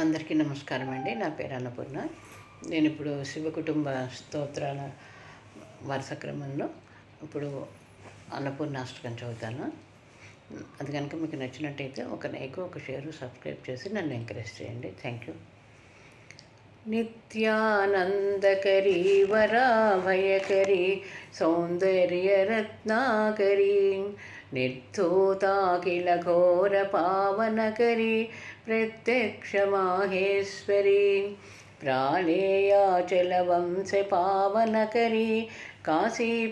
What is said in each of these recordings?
అందరికీ నమస్కారం అండి. నా పేరు అన్నపూర్ణ. నేను ఇప్పుడు శివ కుటుంబ స్తోత్రాల వరుస క్రమంలో ఇప్పుడు అన్నపూర్ణాష్టకం చదువుతాను. అది కనుక మీకు నచ్చినట్టయితే ఒక లైక్, ఒక షేరు, సబ్స్క్రైబ్ చేసి నన్ను ఎంకరేజ్ చేయండి. Thank you. నిత్యానందకరీ వరాభయకరీ సౌందర్యరత్నాకరీ నిర్ధూతాఖిల ఘోర పావనకరీ ప్రత్యక్ష మాహేశ్వరీ ప్రాళేయాచల వంశ పావనకరీ కాశీపురాధీశ్వరి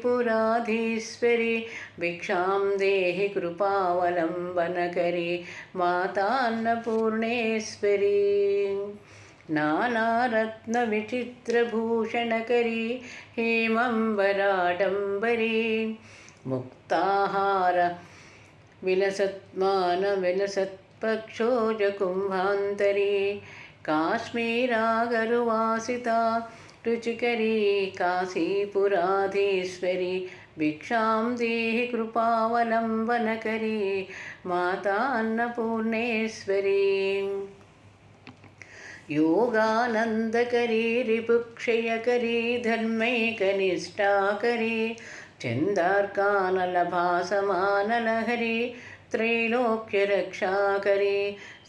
భిక్షాం దేహి కృపావలంబనకరీ మాతాన్నపూర్ణేశ్వరీ నానారత్నవిచిత్రభూషణకరీ హేమంబరాడంబరీ ముక్తాహార విలసత్పక్షోజకుంభాంతరీ కాశ్మీరాగరువాసితా రుచికరీ కాశీపురాధీశ్వరి భిక్షాం దేహి కృపావలంబనకరీ మాతా అన్నపూర్ణేశ్వరీ योगानंदकरी रिपुक्षयकरी धर्मैकनिष्ठाकरी चंदार्कानलभासमानलहरी त्रैलोक्यरक्षाकरी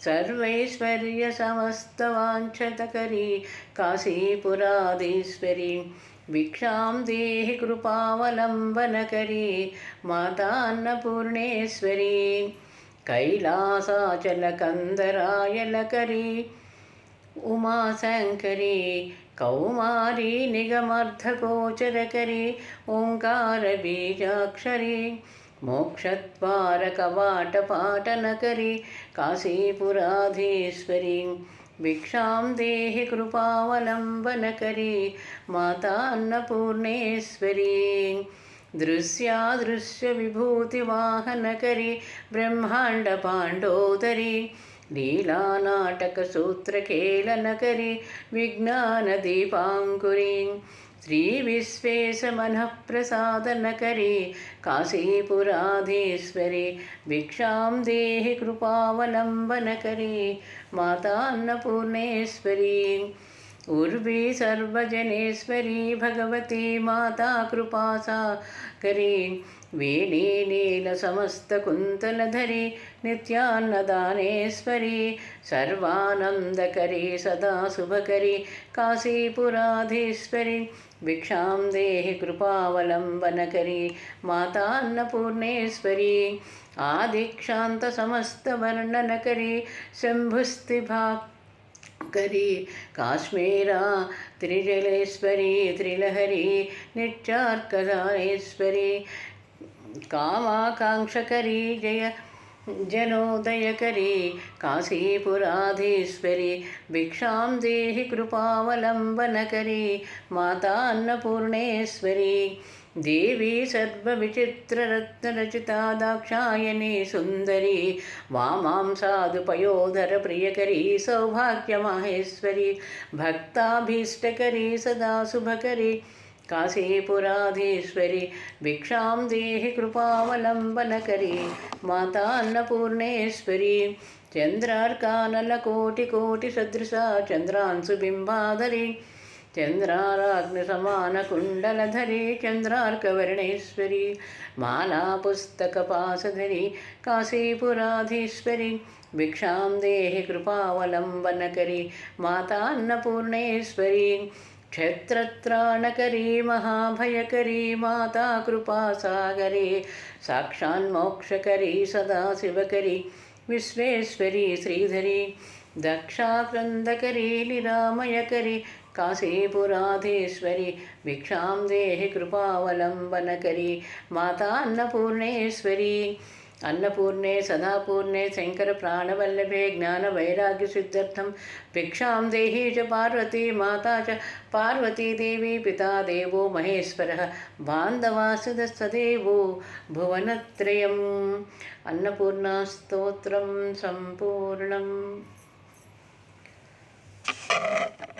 सर्वैश्वर्यसमस्तवाञ्छतकरी काशीपुराधीश्वरी भिक्षां देहि कृपावलम्बनकरी माता अन्नपूर्णेश्वरी कैलासाचलकन्दरायलकरी उमाशंकरी कौमारी निगमर्धगोचरकरी ओंकारबीजाक्षरी मोक्षद्वारकवाटपाटनकरी काशीपुराधीश्वरी भिक्षां देहि कृपावलम्बनकरी माता अन्नपूर्णेश्वरी दृश्यादृश्यविभूतिवाहनकरी ब्रह्माण्डपाण्डोदरी लीलानाटकसूत्रखेलनकरी विज्ञानदीपाङ्कुरी श्रीविश्वेशमनःप्रसादनकरी काशीपुराधीश्वरी भिक्षां देहि कृपावलम्बनकरी माता अन्नपूर्णेश्वरी उर्वी सर्वजनेश्वरी भगवती माता कृपासागरी वेणी नीलसमस्तकुन्तलधरी नित्यान्नदानेश्वरी सर्वानन्दकरी सदा शुभकरी काशीपुराधीश्वरी भिक्षां देहि कृपावलम्बनकरी माता अन्नपूर्णेश्वरी आदिक्षान्तसमस्तवर्णनकरी शम्भुस्तिभाकरी काश्मीरा त्रिजलेश्वरी त्रिलहरी नित्यार्कदानेश्वरी कामाकांक्षकरी जय जनोदयकरी काशीपुराधीश्वरी भिक्षां देहि कृपावलम्बनकरी माता अन्नपूर्णेश्वरी देवी सर्वविचित्ररत्नरचिता दाक्षायणी सुन्दरी वामां साधुपयोधर प्रियकरी सौभाग्यमाहेश्वरी भक्ताभीष्टकरी सदा शुभकरी काशीपुराधीश्वरी भिक्षां देहि कृपावलम्बनकरी माता अन्नपूर्णेश्वरी चन्द्रार्कानलकोटिकोटिसदृशा चन्द्रांशुबिम्बाधरी चन्द्राराग्निसमानकुण्डलधरी चन्द्रार्कवर्णेश्वरी मालापुस्तकपाशधरी काशीपुराधीश्वरी भिक्षां देहि कृपावलम्बनकरी माता अन्नपूर्णेश्वरी क्षत्रत्राणकरी महाभयकरी माता कृपासागरी साक्षान्मोक्षकरी सदा शिवकरी विश्वेश्वरी श्रीधरी दक्षाक्रन्दकरी निरामयकरी काशीपुराधीश्वरी भिक्षां देहि कृपावलम्बनकरी माता अन्नपूर्णेश्वरी अन्नपूर्णे सदापूर्णे शंकर प्राणवल्लभे ज्ञानवैराग्यसिद्ध्यर्थं भिक्षां देहि च पार्वती माता च पार्वती देवी पिता देवो महेश्वरः बान्धवासुदस्तदेवो भुवनत्रयम् अन्नपूर्णास्तोत्रं सम्पूर्णम्।